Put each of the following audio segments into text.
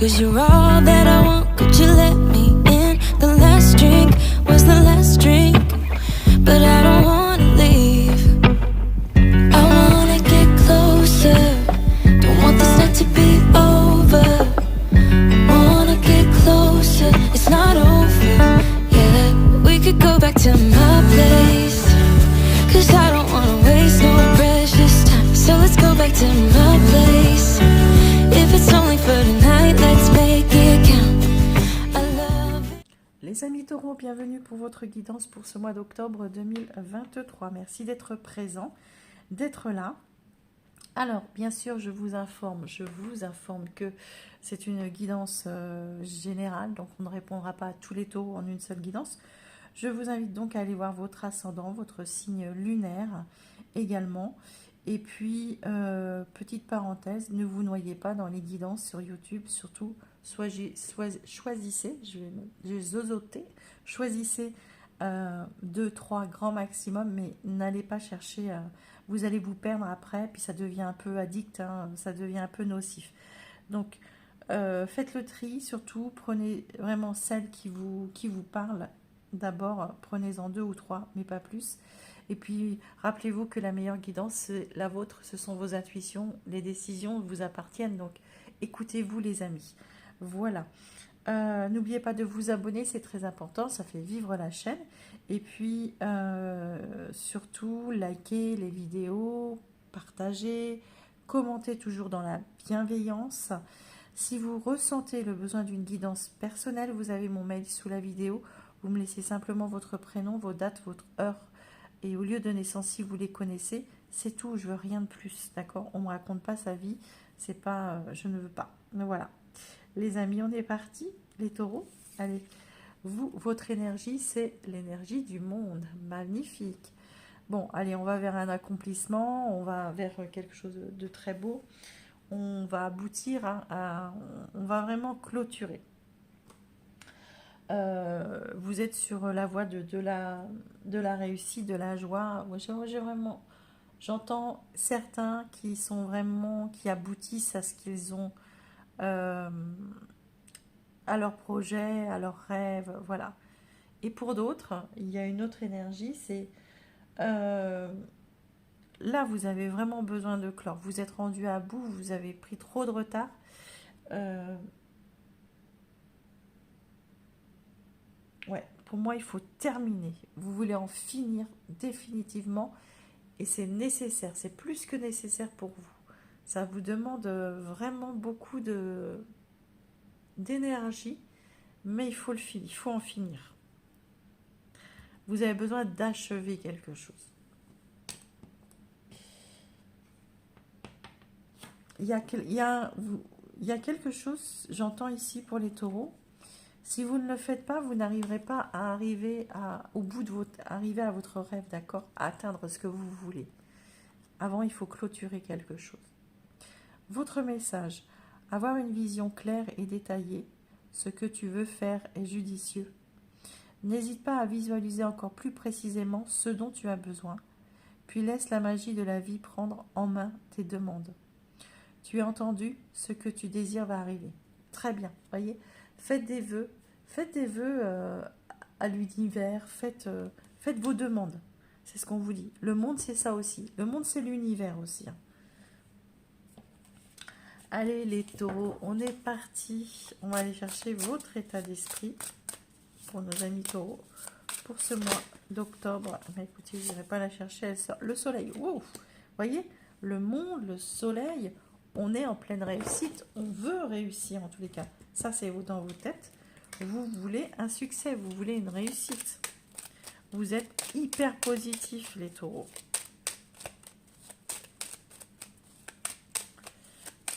'cause you're all that I want. Could you let me in? The last drink was the last drink, but I don't wanna leave. I wanna get closer, don't want this night to be over. I wanna get closer, it's not over yet. We could go back to my place, 'cause I don't wanna waste no precious time. So let's go back to my place. If it's only for tonight, let's make it count. I love it. Les amis taureaux, bienvenue pour votre guidance pour ce mois d'octobre 2023. Merci d'être présent, d'être là. Alors, bien sûr, je vous informe que c'est une guidance générale, donc on ne répondra pas à tous les taureaux en une seule guidance. Je vous invite donc à aller voir votre ascendant, votre signe lunaire également. Et puis, petite parenthèse, ne vous noyez pas dans les guidances sur YouTube, surtout, choisissez, je vais zozoter, choisissez 2-3 grands maximum, mais n'allez pas chercher, vous allez vous perdre après, puis ça devient un peu addict, hein, ça devient un peu nocif. Donc, faites le tri, surtout, prenez vraiment celles qui vous parlent. D'abord, prenez-en 2 ou 3, mais pas plus. Et puis, rappelez-vous que la meilleure guidance, c'est la vôtre, ce sont vos intuitions, les décisions vous appartiennent, donc écoutez-vous les amis. Voilà. N'oubliez pas de vous abonner, c'est très important, ça fait vivre la chaîne. Et puis, surtout, likez les vidéos, partagez, commentez toujours dans la bienveillance. Si vous ressentez le besoin d'une guidance personnelle, vous avez mon mail sous la vidéo. Vous me laissez simplement votre prénom, vos dates, votre heure et au lieu de naissance, si vous les connaissez, c'est tout, je veux rien de plus, d'accord? On ne me raconte pas sa vie, c'est pas, je ne veux pas. Mais voilà, les amis, on est parti, les taureaux. Allez, vous, votre énergie, c'est l'énergie du monde, magnifique. Bon, allez, on va vers un accomplissement, on va vers quelque chose de très beau. On va aboutir on va vraiment clôturer. Vous êtes sur la voie de la réussite, de la joie. J'ai vraiment, j'entends certains qui sont vraiment, qui aboutissent à ce qu'ils ont, à leur projet, à leurs rêves, voilà. Et pour d'autres, il y a une autre énergie, c'est là vous avez vraiment besoin de clore. Vous êtes rendu à bout, vous avez pris trop de retard. Ouais, pour moi, il faut terminer. Vous voulez en finir définitivement et c'est nécessaire. C'est plus que nécessaire pour vous. Ça vous demande vraiment beaucoup d'énergie, mais il faut le finir. Il faut en finir. Vous avez besoin d'achever quelque chose. Il y a quelque chose, j'entends ici pour les taureaux. Si vous ne le faites pas, vous n'arriverez pas à arriver au bout de arriver à votre rêve, d'accord? À atteindre ce que vous voulez. Avant, il faut clôturer quelque chose. Votre message, avoir une vision claire et détaillée. Ce que tu veux faire est judicieux. N'hésite pas à visualiser encore plus précisément ce dont tu as besoin. Puis laisse la magie de la vie prendre en main tes demandes. Tu as entendu, ce que tu désires va arriver. Très bien, voyez? Faites des vœux à l'univers, faites vos demandes. C'est ce qu'on vous dit. Le monde, c'est ça aussi. Le monde, c'est l'univers aussi. Hein. Allez, les taureaux, on est parti. On va aller chercher votre état d'esprit pour nos amis taureaux pour ce mois d'octobre. Mais écoutez, je n'irai pas la chercher. Elle sort. Le soleil. Wow. Voyez, le monde, le soleil, on est en pleine réussite. On veut réussir en tous les cas. Ça, c'est dans vos têtes. Vous voulez un succès, vous voulez une réussite. Vous êtes hyper positif, les taureaux.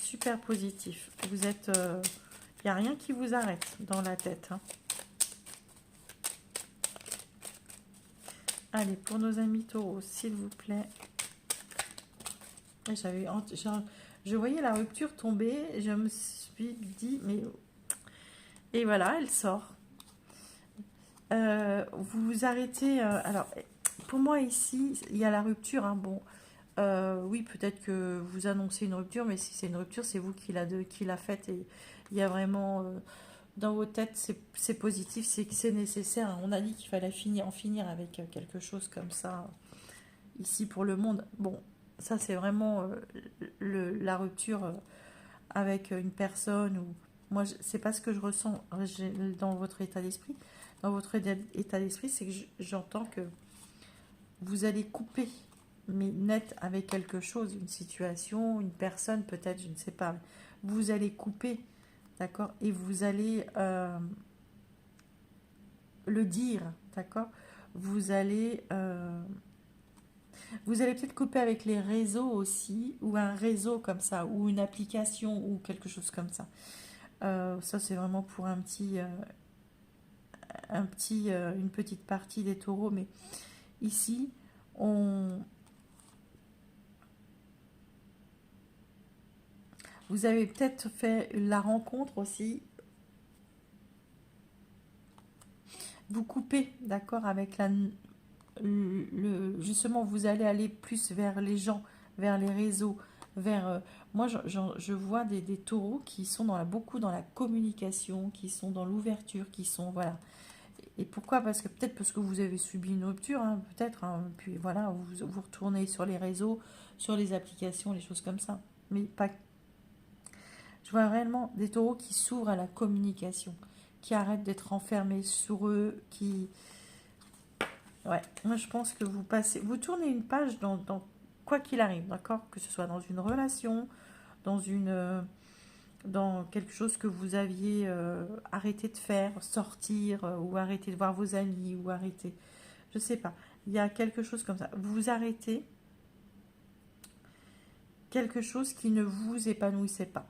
Super positif. Vous êtes... Il n'y a rien qui vous arrête dans la tête. Hein. Allez, pour nos amis taureaux, s'il vous plaît. Je voyais la rupture tomber. Je me suis dit, mais... Et voilà, elle sort. Vous vous arrêtez. Alors, pour moi, ici, il y a la rupture. Hein, bon, oui, peut-être que vous annoncez une rupture, mais si c'est une rupture, c'est vous qui l'a faite Il y a vraiment, dans vos têtes, c'est positif, c'est que c'est nécessaire. On a dit qu'il fallait en finir avec quelque chose comme ça, ici pour le monde. Bon, ça c'est vraiment la rupture avec une personne. Ou moi, c'est pas ce que je ressens dans votre état d'esprit. Dans votre état d'esprit, c'est que j'entends que vous allez couper, mais net, avec quelque chose, une situation, une personne peut-être, je ne sais pas. Vous allez couper, d'accord, et vous allez le dire, d'accord. Vous allez peut-être couper avec les réseaux aussi, ou un réseau comme ça, ou une application, ou quelque chose comme ça. Ça, c'est vraiment pour une petite partie des taureaux, mais ici, vous avez peut-être fait la rencontre aussi. Vous coupez, d'accord, avec justement, vous allez aller plus vers les gens, vers les réseaux, vers... moi, je vois des taureaux qui sont beaucoup dans la communication, qui sont dans l'ouverture, qui sont... Voilà. Et pourquoi? Peut-être parce que vous avez subi une rupture, hein, peut-être. Hein, puis voilà, vous retournez sur les réseaux, sur les applications, les choses comme ça. Mais pas... Je vois réellement des taureaux qui s'ouvrent à la communication, qui arrêtent d'être enfermés sur eux, qui... Ouais, moi je pense que vous tournez une page dans quoi qu'il arrive, d'accord? Que ce soit dans une relation, dans quelque chose que vous aviez arrêté de faire, sortir, ou arrêter de voir vos amis, ou arrêter, je sais pas. Il y a quelque chose comme ça. Vous arrêtez quelque chose qui ne vous épanouissait pas.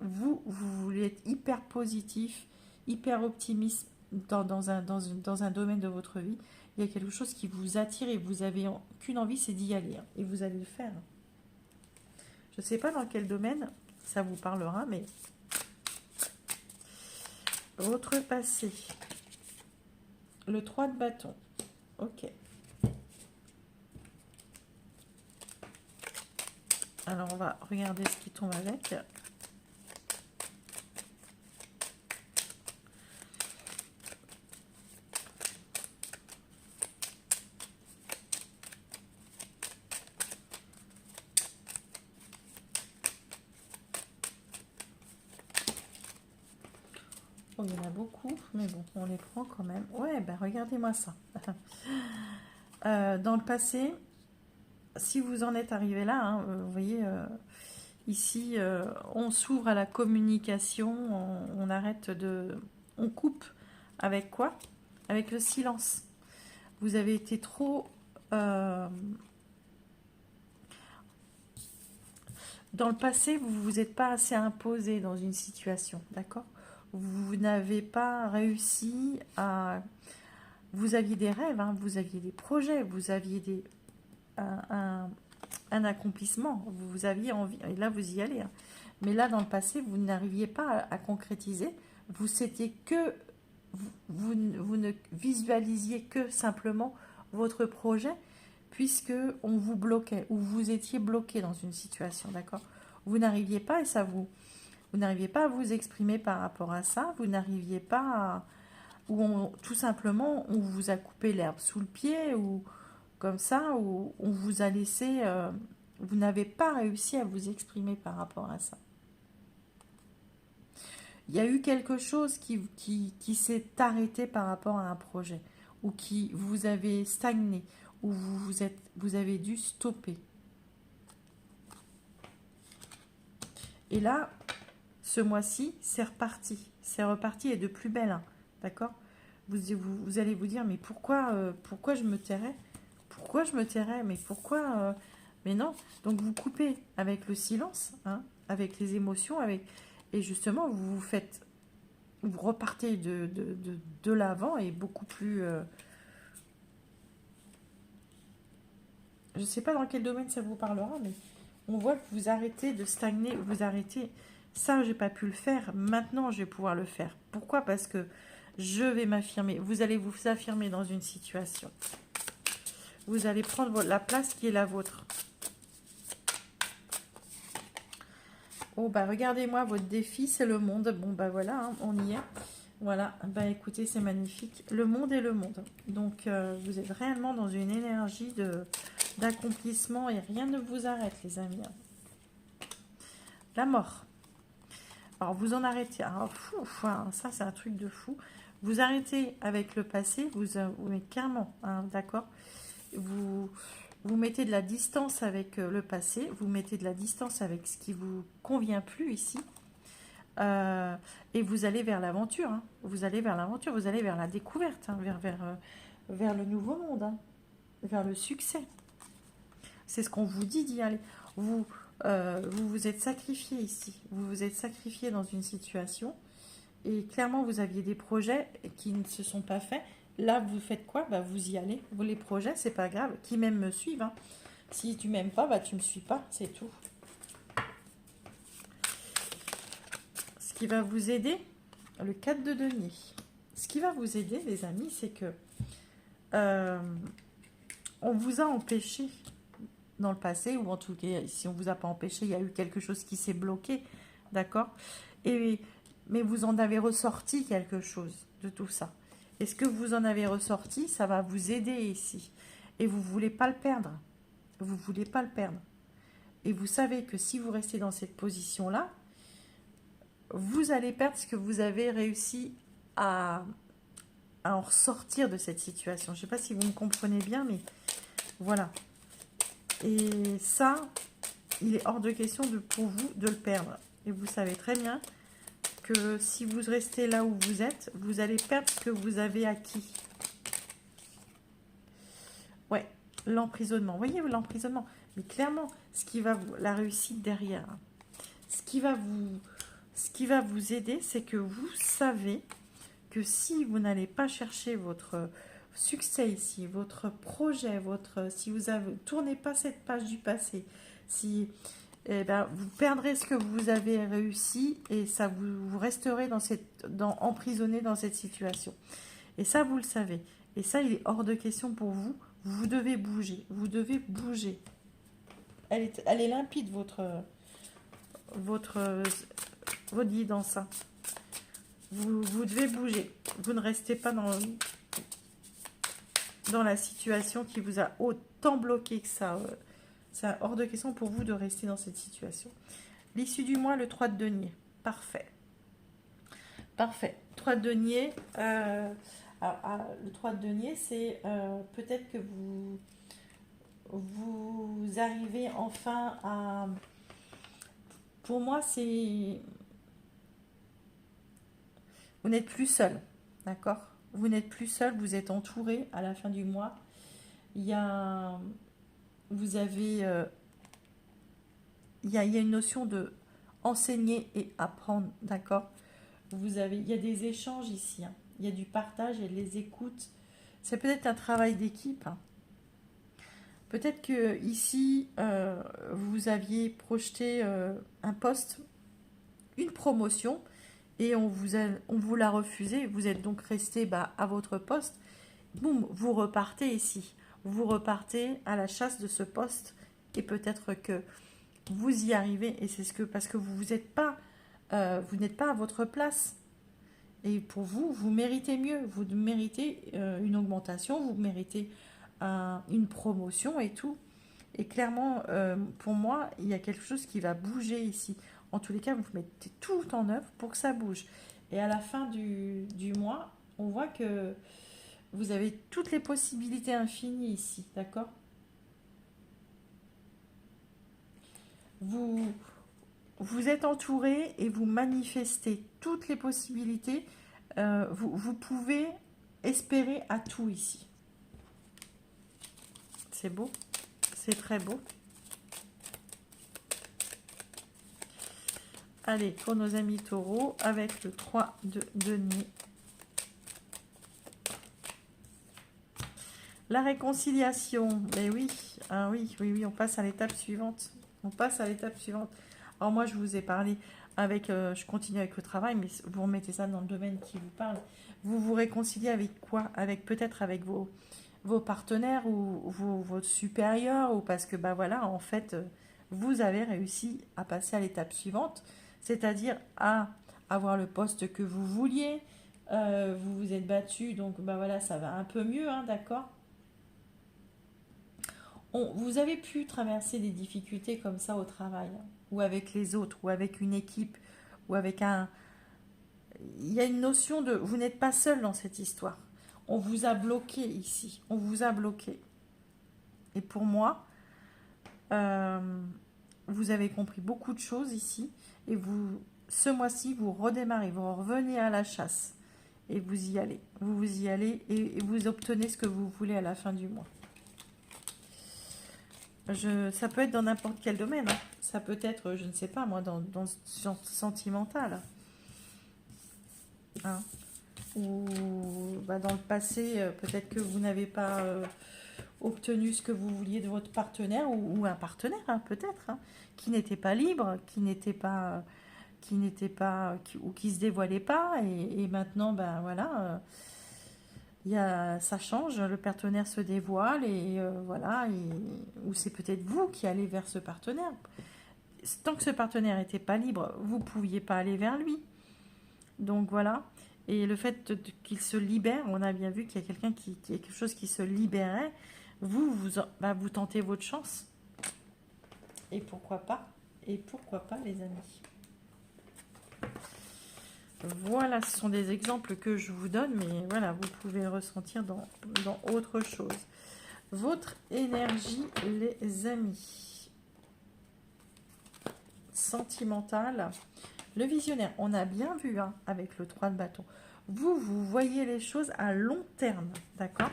Vous voulez être hyper positif, hyper optimiste dans un domaine de votre vie. Il y a quelque chose qui vous attire et vous avez qu'une envie, c'est d'y aller. Hein, et vous allez le faire. Je ne sais pas dans quel domaine ça vous parlera, mais votre passé. Le 3 de bâton. Ok. Alors, on va regarder ce qui tombe avec. Oh, il y en a beaucoup, mais bon, on les prend quand même. Ouais, ben regardez-moi ça. Dans le passé, si vous en êtes arrivé là, hein, vous voyez, ici, on s'ouvre à la communication, on arrête de... On coupe avec quoi? Avec le silence. Vous avez été trop... dans le passé, vous ne vous êtes pas assez imposé dans une situation, d'accord? Vous n'avez pas réussi à... Vous aviez des rêves, hein, vous aviez des projets, vous aviez un accomplissement, vous aviez envie, et là vous y allez. Hein. Mais là, dans le passé, vous n'arriviez pas à concrétiser, c'était que... Vous ne visualisiez que simplement votre projet, puisque on vous bloquait, ou vous étiez bloqué dans une situation, d'accord? Vous n'arriviez pas, et ça vous n'arriviez pas à vous exprimer par rapport à ça, vous n'arriviez pas à... tout simplement, on vous a coupé l'herbe sous le pied, ou comme ça, ou on vous a laissé... vous n'avez pas réussi à vous exprimer par rapport à ça. Il y a eu quelque chose qui s'est arrêté par rapport à un projet, ou qui vous avez stagné, ou vous avez dû stopper. Et là, ce mois-ci, c'est reparti. C'est reparti et de plus belle. Hein, d'accord? Vous allez vous dire, mais pourquoi je me tairais? Pourquoi je me tairais? Mais pourquoi mais non. Donc vous coupez avec le silence, hein, avec les émotions, et justement, vous repartez de l'avant et beaucoup plus... je ne sais pas dans quel domaine ça vous parlera, mais on voit que vous arrêtez de stagner, vous arrêtez. Ça, j'ai pas pu le faire, maintenant je vais pouvoir le faire. Pourquoi? Parce que je vais m'affirmer. Vous allez vous affirmer dans une situation. Vous allez prendre la place qui est la vôtre. Oh, bah regardez-moi, votre défi, c'est le monde. Bon, bah voilà, hein, on y est. Voilà, bah écoutez, c'est magnifique. Le monde est le monde. Donc, vous êtes réellement dans une énergie d'accomplissement et rien ne vous arrête, les amis. La mort. Alors, vous en arrêtez. Alors, fou, enfin, ça, c'est un truc de fou. Vous arrêtez avec le passé, vous mettez clairement, hein, d'accord. Vous mettez de la distance avec le passé, vous mettez de la distance avec ce qui vous convient plus ici. Et vous allez vers l'aventure, hein. Vous allez vers l'aventure, vous allez vers la découverte, hein, vers le nouveau monde, hein, vers le succès. C'est ce qu'on vous dit d'y aller. Vous vous êtes sacrifié ici, vous vous êtes sacrifié dans une situation et clairement vous aviez des projets qui ne se sont pas faits. Là, vous faites quoi? Bah, vous y allez. Vous, les projets, c'est pas grave. Qui m'aime me suivent, hein. Si tu m'aimes pas, bah, tu me suis pas, c'est tout. Ce qui va vous aider, le 4 de denier. Ce qui va vous aider, les amis, c'est que on vous a empêché dans le passé, ou en tout cas, si on vous a pas empêché, il y a eu quelque chose qui s'est bloqué, d'accord? Mais vous en avez ressorti quelque chose de tout ça. Et ce que vous en avez ressorti, ça va vous aider ici. Et vous ne voulez pas le perdre. Vous ne voulez pas le perdre. Et vous savez que si vous restez dans cette position-là, vous allez perdre ce que vous avez réussi à en ressortir de cette situation. Je ne sais pas si vous me comprenez bien, mais voilà. Et ça, il est hors de question pour vous de le perdre. Et vous savez très bien que si vous restez là où vous êtes, vous allez perdre ce que vous avez acquis. Ouais, l'emprisonnement. Vous voyez, l'emprisonnement. Mais clairement, ce qui va la réussite derrière, ce qui va vous aider, c'est que vous savez que si vous n'allez pas chercher votre succès ici, votre projet, si vous ne tournez pas cette page du passé, eh ben, vous perdrez ce que vous avez réussi et ça vous resterez emprisonné dans cette situation. Et ça, vous le savez. Et ça, il est hors de question pour vous. Vous devez bouger. Vous devez bouger. Elle est limpide, votre guidance. Hein. Vous devez bouger. Vous ne restez pas dans la situation qui vous a autant bloqué que ça. C'est hors de question pour vous de rester dans cette situation. L'issue du mois, le 3 de denier. Parfait. Parfait. 3 de denier. Le 3 de denier, c'est peut-être que vous arrivez enfin à... Pour moi, c'est... Vous n'êtes plus seul. D'accord? Vous n'êtes plus seul. Vous êtes entouré à la fin du mois. Il y a... Vous avez, il y a une notion de enseigner et apprendre, d'accord? Il y a des échanges ici, hein. Il y a du partage et les écoutes. C'est peut-être un travail d'équipe. Hein. Peut-être que ici, vous aviez projeté un poste, une promotion, et on vous l'a refusé. Vous êtes donc resté à votre poste. Boum, vous repartez ici. Vous repartez à la chasse de ce poste et peut-être que vous y arrivez et c'est parce que vous n'êtes pas à votre place et pour vous, vous méritez mieux, vous méritez une augmentation, vous méritez une promotion et tout et clairement pour moi, il y a quelque chose qui va bouger ici. En tous les cas, vous mettez tout en œuvre pour que ça bouge et à la fin du mois, on voit que vous avez toutes les possibilités infinies ici, d'accord? Vous êtes entouré et vous manifestez toutes les possibilités. Vous pouvez espérer à tout ici. C'est beau, c'est très beau. Allez, pour nos amis taureaux, avec le 3 de denier. La réconciliation, mais oui, ah oui, on passe à l'étape suivante. On passe à l'étape suivante. Alors moi, je vous ai parlé avec, je continue avec le travail, mais vous remettez ça dans le domaine qui vous parle. Vous vous réconciliez avec quoi? Peut-être avec vos partenaires ou votre supérieur, ou parce que, voilà, en fait, vous avez réussi à passer à l'étape suivante, c'est-à-dire à avoir le poste que vous vouliez. Vous vous êtes battu, donc bah voilà, ça va un peu mieux, hein, d'accord. Vous avez pu traverser des difficultés comme ça au travail, hein, ou avec les autres, ou avec une équipe, ou avec un... Il y a une notion de... Vous n'êtes pas seul dans cette histoire. On vous a bloqué ici. On vous a bloqué. Et pour moi, euh, vous avez compris beaucoup de choses ici. Et vous, ce mois-ci, vous redémarrez. Vous revenez à la chasse. Et vous y allez. Vous y allez et vous obtenez ce que vous voulez à la fin du mois. Ça peut être dans n'importe quel domaine, hein. Ça peut être, je ne sais pas moi, dans ce genre sentimental, hein. Ou bah, dans le passé, peut-être que vous n'avez pas obtenu ce que vous vouliez de votre partenaire, ou un partenaire, hein, peut-être, hein, qui n'était pas libre, ou qui se dévoilait pas, et maintenant, ben voilà, ça change, le partenaire se dévoile, et voilà, ou c'est peut-être vous qui allez vers ce partenaire. Tant que ce partenaire n'était pas libre, vous ne pouviez pas aller vers lui. Donc voilà. Et le fait qu'il se libère, on a bien vu qu'il y a quelqu'un qui a quelque chose qui se libérait. Vous tentez votre chance. Et pourquoi pas? Et pourquoi pas, les amis? Voilà, ce sont des exemples que je vous donne, mais voilà, vous pouvez le ressentir dans autre chose. Votre énergie, les amis. Sentimentale. Le visionnaire, on a bien vu, hein, avec le 3 de bâton. Vous voyez les choses à long terme, d'accord?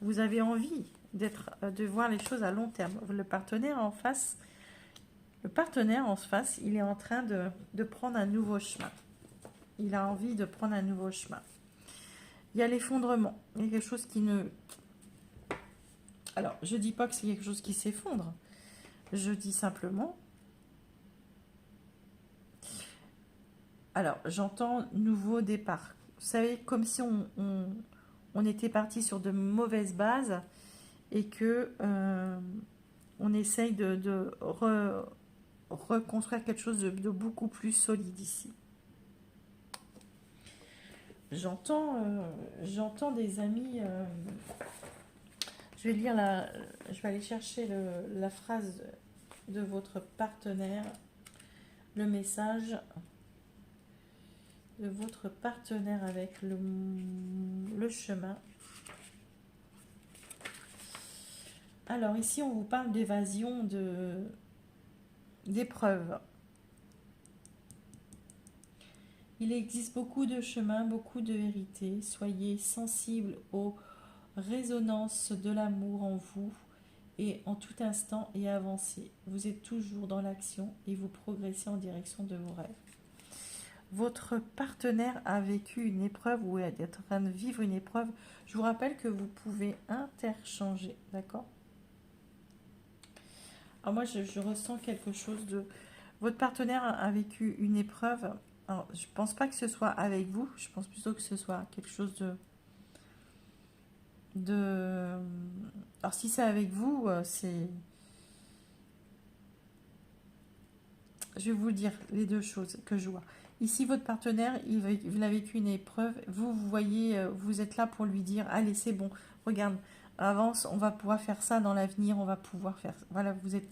Vous avez envie de voir les choses à long terme. Le partenaire en face, il est en train de prendre un nouveau chemin. Il a envie de prendre un nouveau chemin. Il y a l'effondrement. Il y a quelque chose qui ne... Alors, je ne dis pas que c'est quelque chose qui s'effondre. Je dis simplement... Alors, j'entends nouveau départ. Vous savez, comme si on était parti sur de mauvaises bases et que on essaye de reconstruire quelque chose de beaucoup plus solide ici. J'entends des amis... je vais aller chercher la phrase de votre partenaire, le message de votre partenaire avec le chemin. Alors ici, on vous parle d'évasion, d'épreuves. Il existe beaucoup de chemins, beaucoup de vérités. Soyez sensibles aux résonances de l'amour en vous et en tout instant et avancez. Vous êtes toujours dans l'action et vous progressez en direction de vos rêves. Votre partenaire a vécu une épreuve ou est en train de vivre une épreuve. Je vous rappelle que vous pouvez interchanger, d'accord? Alors moi, je ressens quelque chose de... Votre partenaire a vécu une épreuve. Alors, je ne pense pas que ce soit avec vous. Je pense plutôt que ce soit quelque chose Alors, si c'est avec vous, c'est... Je vais vous dire les deux choses que je vois. Ici, votre partenaire, il a vécu une épreuve. Vous voyez, vous êtes là pour lui dire, allez, c'est bon, regarde, avance, on va pouvoir faire ça dans l'avenir, on va pouvoir faire... Voilà, vous êtes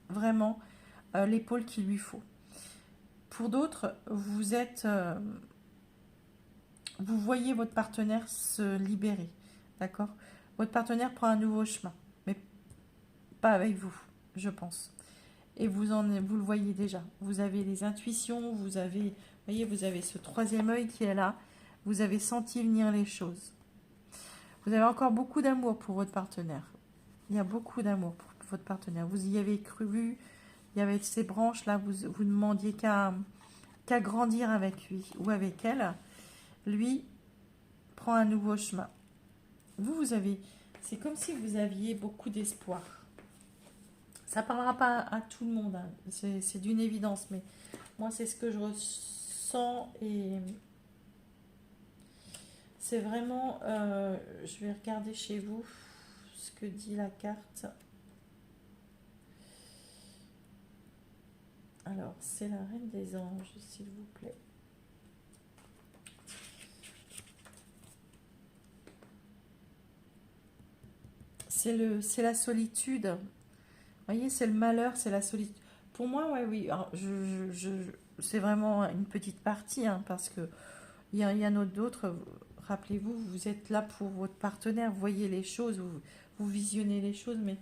vraiment l'épaule qu'il lui faut. Pour d'autres, vous voyez votre partenaire se libérer, d'accord? Votre partenaire prend un nouveau chemin, mais pas avec vous, je pense. Et vous le voyez déjà. Vous avez les intuitions, vous avez ce troisième œil qui est là. Vous avez senti venir les choses. Vous avez encore beaucoup d'amour pour votre partenaire. Il y a beaucoup d'amour pour votre partenaire. Vous y avez cru, il y avait ces branches là, vous ne demandiez qu'à grandir avec lui ou avec elle. Lui prend un nouveau chemin. C'est comme si vous aviez beaucoup d'espoir. Ça ne parlera pas à tout le monde, hein. C'est d'une évidence, mais moi c'est ce que je ressens et c'est vraiment, je vais regarder chez vous ce que dit la carte. Alors, c'est la Reine des Anges, s'il vous plaît. C'est la solitude. Vous voyez, c'est le malheur, c'est la solitude. Pour moi, ouais, oui. Alors, c'est vraiment une petite partie, hein, parce que il y en a d'autres. Rappelez-vous, vous êtes là pour votre partenaire, vous voyez les choses, vous visionnez les choses, mais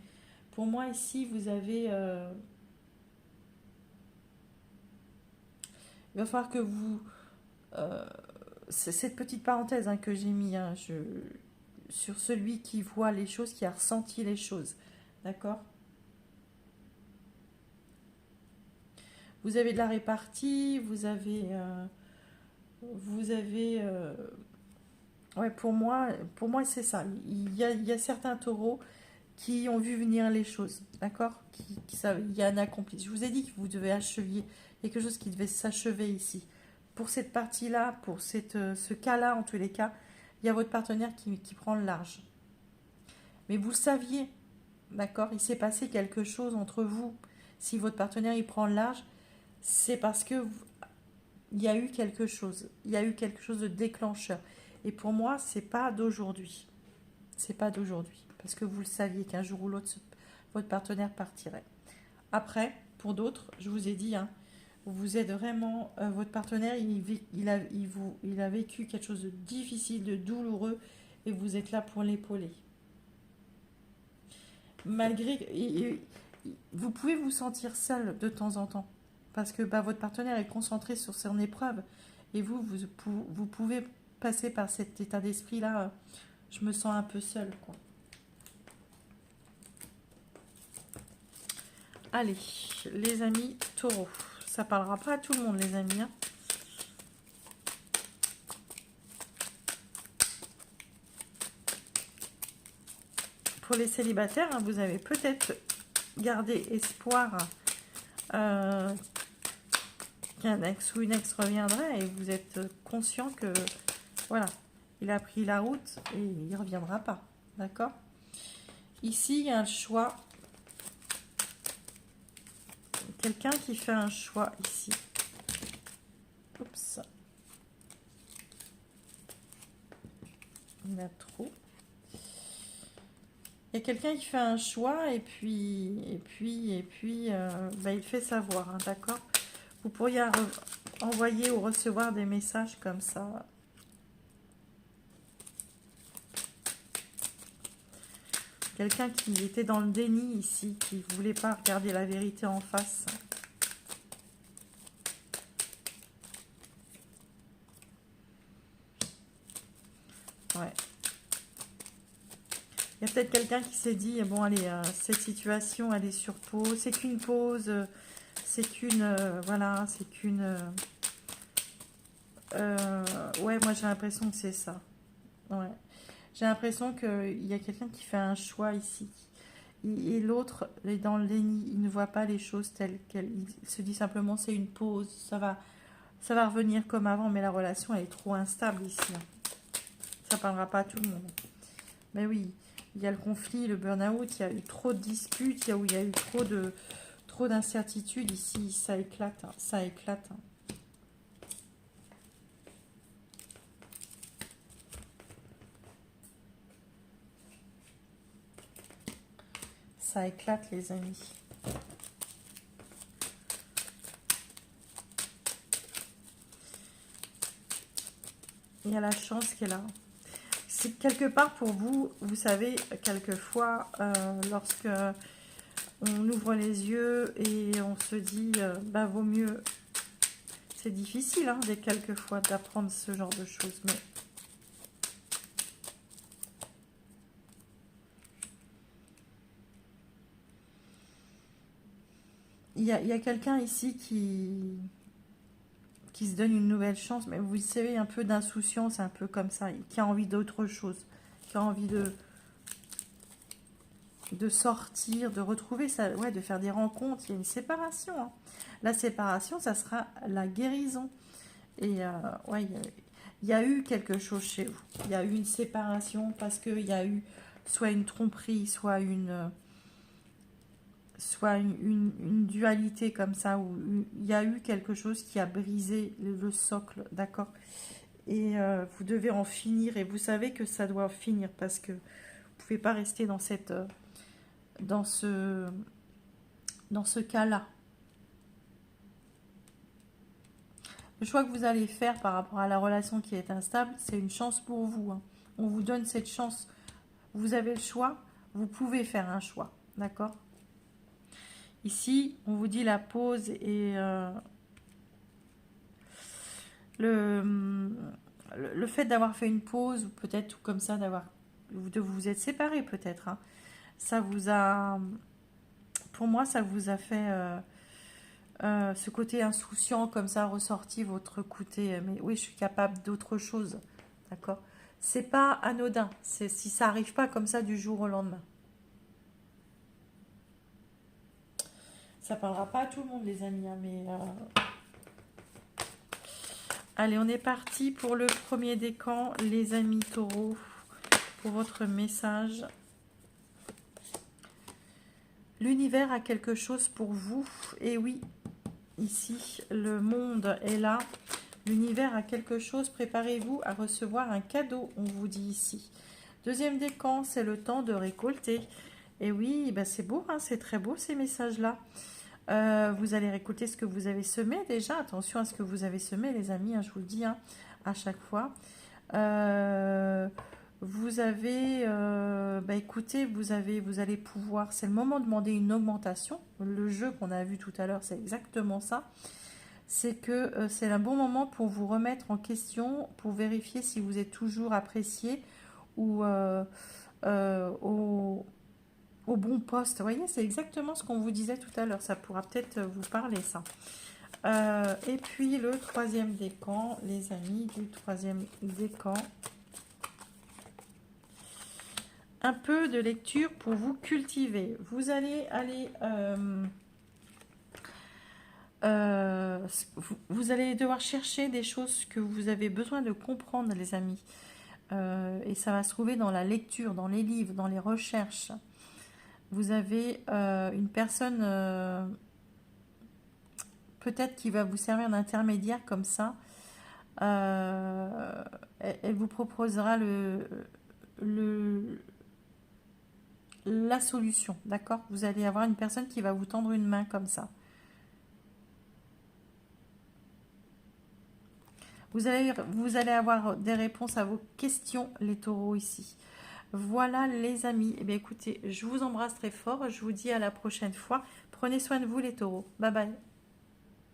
pour moi, ici, vous avez... il va falloir que vous... c'est cette petite parenthèse, hein, que j'ai mis, hein, sur celui qui voit les choses, qui a ressenti les choses. D'accord? Vous avez de la répartie, vous avez ouais, pour moi c'est ça. Il y a certains taureaux qui ont vu venir les choses, d'accord? Il y a un accompli. Je vous ai dit que vous devez achever, il y a quelque chose qui devait s'achever ici. Pour cette partie-là, pour ce cas-là, en tous les cas, il y a votre partenaire qui prend le large. Mais vous le saviez, d'accord? Il s'est passé quelque chose entre vous. Si votre partenaire il prend le large, c'est parce que il y a eu quelque chose. Il y a eu quelque chose de déclencheur. Et pour moi, c'est pas d'aujourd'hui. C'est pas d'aujourd'hui. Parce que vous le saviez qu'un jour ou l'autre, votre partenaire partirait. Après, pour d'autres, je vous ai dit, hein, vous êtes vraiment... votre partenaire, il a vécu quelque chose de difficile, de douloureux, et vous êtes là pour l'épauler. Malgré... vous pouvez vous sentir seul de temps en temps. Parce que votre partenaire est concentré sur son épreuve. Et vous pouvez passer par cet état d'esprit-là. Je me sens un peu seule, quoi. Allez, les amis taureaux. Ça parlera pas à tout le monde, les amis. Hein. Pour les célibataires, hein, vous avez peut-être gardé espoir qu'un ex ou une ex reviendrait et vous êtes conscient que, voilà, il a pris la route et il ne reviendra pas. D'accord? Ici, il y a un choix. Quelqu'un qui fait un choix ici. Oups. Il y en a trop. Il y a quelqu'un qui fait un choix et puis il fait savoir, hein, d'accord? Vous pourriez envoyer ou recevoir des messages comme ça. Quelqu'un qui était dans le déni ici, qui ne voulait pas regarder la vérité en face. Ouais. Il y a peut-être quelqu'un qui s'est dit, bon allez, cette situation, elle est sur pause. C'est qu'une pause, c'est qu'une... voilà, c'est qu'une... ouais, moi j'ai l'impression que c'est ça. Ouais. J'ai l'impression qu'il y a quelqu'un qui fait un choix ici. Et l'autre est dans le déni. Il ne voit pas les choses telles qu'elles. Il se dit simplement c'est une pause. Ça va revenir comme avant. Mais la relation elle est trop instable ici. Ça ne parlera pas à tout le monde. Mais oui, il y a le conflit, le burn-out. Il y a eu trop de disputes. Il y a eu trop d'incertitudes ici. Ça éclate. Hein, ça éclate. Hein. Ça éclate, les amis. Il y a la chance qui est là. C'est quelque part pour vous, vous savez, quelquefois, lorsque on ouvre les yeux et on se dit, bah vaut mieux. C'est difficile, hein, quelquefois d'apprendre ce genre de choses, mais il y a quelqu'un ici qui se donne une nouvelle chance, mais vous savez, un peu d'insouciance, un peu comme ça, qui a envie d'autre chose, qui a envie de sortir, de retrouver ça, ouais, de faire des rencontres. Il y a une séparation. Hein. La séparation, ça sera la guérison. Et ouais, il y a eu quelque chose chez vous. Il y a eu une séparation parce qu'il y a eu soit une tromperie, soit soit une dualité comme ça, où il y a eu quelque chose qui a brisé le socle, d'accord? Et vous devez en finir, et vous savez que ça doit finir, parce que vous ne pouvez pas rester dans cette, dans ce cas-là. Le choix que vous allez faire par rapport à la relation qui est instable, c'est une chance pour vous, hein. On vous donne cette chance. Vous avez le choix, vous pouvez faire un choix, d'accord? Ici, on vous dit la pause et le fait d'avoir fait une pause, ou peut-être comme ça, de vous être séparés peut-être, hein, ça vous a, pour moi, ça vous a fait ce côté insouciant comme ça ressorti votre côté, mais oui, je suis capable d'autre chose, d'accord? C'est pas anodin, si ça arrive pas comme ça du jour au lendemain. Ça parlera pas à tout le monde, les amis, hein, mais allez, on est parti pour le premier décan, les amis taureaux, pour votre message. L'univers a quelque chose pour vous, et oui, ici, le monde est là. L'univers a quelque chose, préparez-vous à recevoir un cadeau, on vous dit ici. Deuxième décan, c'est le temps de récolter. Et oui, ben c'est beau, hein, c'est très beau ces messages-là. Vous allez récolter ce que vous avez semé déjà. Attention à ce que vous avez semé, les amis, hein, je vous le dis, hein, à chaque fois. Vous avez, écoutez, vous allez pouvoir, c'est le moment de demander une augmentation. Le jeu qu'on a vu tout à l'heure, c'est exactement ça. C'est que c'est un bon moment pour vous remettre en question, pour vérifier si vous êtes toujours apprécié ou au bon poste. Vous voyez, c'est exactement ce qu'on vous disait tout à l'heure. Ça pourra peut-être vous parler, ça. Et puis le troisième décan, les amis du troisième décan. Un peu de lecture pour vous cultiver. Vous allez aller... vous allez devoir chercher des choses que vous avez besoin de comprendre, les amis. Et ça va se trouver dans la lecture, dans les livres, dans les recherches. Vous avez une personne peut-être qui va vous servir d'intermédiaire comme ça. Elle vous proposera la solution, d'accord? Vous allez avoir une personne qui va vous tendre une main comme ça. Vous allez avoir des réponses à vos questions, les taureaux, ici. Voilà, les amis. Eh bien, écoutez, je vous embrasse très fort. Je vous dis à la prochaine fois. Prenez soin de vous, les taureaux. Bye bye.